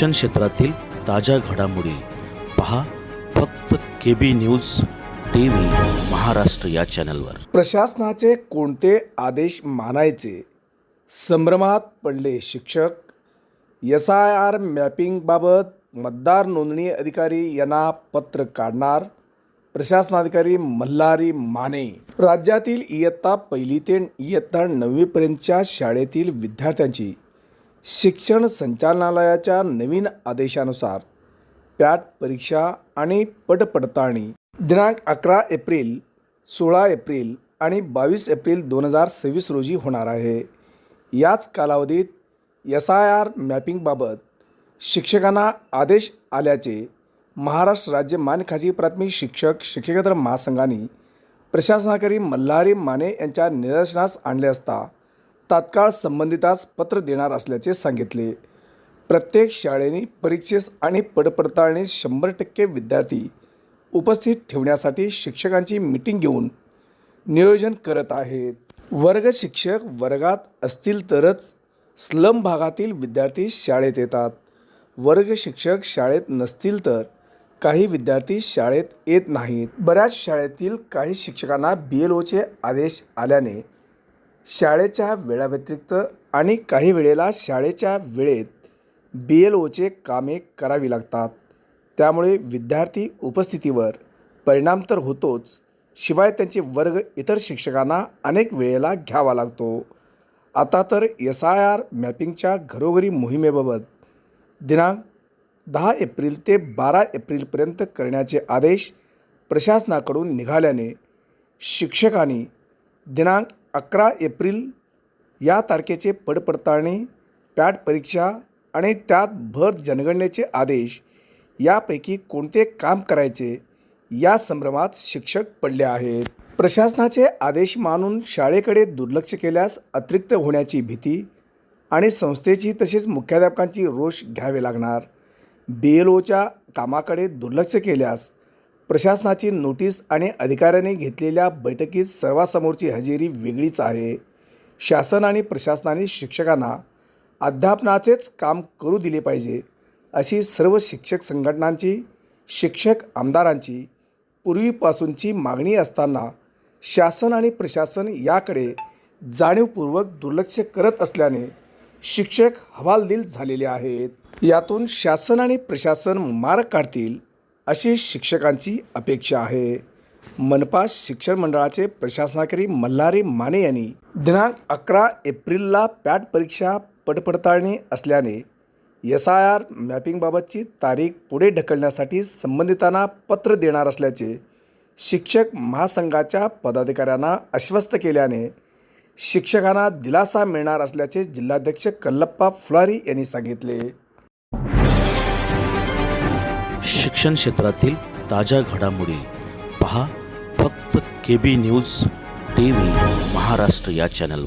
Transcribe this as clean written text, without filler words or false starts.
शिक्षण क्षेत्रातील ताज्या घडामोडी पहा फक्त KB न्यूज TV महाराष्ट्र या चॅनलवर। प्रशासनाचे कोणते आदेश मानायचे, संभ्रमात पडले शिक्षक। SIR मॅपिंगबाबत मतदार नोंदणी अधिकारी यांना पत्र काढणार, प्रशासनाधिकारी मल्हारी माने। राज्यातील इयत्ता 1 ते इयत्ता 9 पर्यंतच्या शाळेतील विद्यार्थ्यांची शिक्षण संचालनालयाच्या नवीन आदेशानुसार पॅट परीक्षा आणि पडताळणी दिनांक 11 एप्रिल, 16 एप्रिल आणि 22 एप्रिल 2026 रोजी होणार आहे। याच कालावधीत SIR मॅपिंगबाबत शिक्षकांना आदेश आल्याचे महाराष्ट्र राज्य मान्य खाजगी प्राथमिक शिक्षक शिक्षकेतर महासंघाने प्रशासनाधिकारी मल्हारी माने यांच्या निदर्शनास आणले असता तात्काळ संबंधितास पत्र देणार असल्याचे सांगितले। प्रत्येक शाळेने परीक्षेस आणि पडताळणीस 100% विद्यार्थी उपस्थित ठेवण्यासाठी शिक्षकांची मीटिंग घेऊन नियोजन करत आहेत। वर्ग शिक्षक वर्गात असतील तरच स्लम भागातील विद्यार्थी शाळेत येतात। वर्ग शिक्षक शाळेत नसतील तर काही विद्यार्थी शाळेत येत नाहीत। बऱ्याच शाळेतील काही शिक्षकांना BLOचे आदेश आल्याने शाळेच्या वेळाव्यतिरिक्त आणि काही वेळेला शाळेच्या वेळेत BLOचे कामे करावी लागतात। त्यामुळे विद्यार्थी उपस्थितीवर परिणाम तर होतोच, शिवाय त्यांचे वर्ग इतर शिक्षकांना अनेक वेळेला घ्यावा लागतो। आता तर SIR मॅपिंगच्या घरोघरी मोहिमेबाबत दिनांक 10 एप्रिल ते 12 एप्रिलपर्यंत करण्याचे आदेश प्रशासनाकडून निघाल्याने शिक्षकांनी दिनांक 11 एप्रिल या तारखेचे पडताळणी, पॅट परीक्षा आणि त्यात भर जनगणनेचे आदेश यापैकी कोणते काम करायचे या संभ्रमात शिक्षक पडले आहेत। प्रशासनाचे आदेश मानून शाळेकडे दुर्लक्ष केल्यास अतिरिक्त होण्याची भीती आणि संस्थेची तसेच मुख्याध्यापकांची रोष घ्यावे लागणार। BLOच्या कामाकडे दुर्लक्ष केल्यास प्रशासनाची नोटीस आणि अधिकाऱ्यांनी घेतलेल्या बैठकीत सर्वांसमोरची हजेरी वेगळीच आहे। शासन आणि प्रशासनाने शिक्षकांना अध्यापनाचेच काम करू दिले पाहिजे अशी सर्व शिक्षक संघटनांची, शिक्षक आमदारांची पूर्वीपासूनची मागणी असताना शासन आणि प्रशासन याकडे जाणीवपूर्वक दुर्लक्ष करत असल्याने शिक्षक हवालदिल झालेले आहेत। यातून शासन आणि प्रशासन मार्ग काढतील अशी शिक्षकांची अपेक्षा आहे। मनपा शिक्षण मंडळाचे प्रशासनाधिकारी मल्हारी माने यांनी दिनांक 11 एप्रिलला पॅट परीक्षा पडताळणी असल्याने SIR मॅपिंगबाबतची तारीख पुढे ढकलण्यासाठी संबंधितांना पत्र देणार असल्याचे शिक्षक महासंघाच्या पदाधिकाऱ्यांना आश्वस्त केल्याने शिक्षकांना दिलासा मिळणार असल्याचे जिल्हाध्यक्ष कल्लप्पा फुलारी यांनी सांगितले। शिक्षण क्षेत्रातील ताज्या घडामोडी पहा फक्त KB न्यूज TV महाराष्ट्र या चॅनलवर।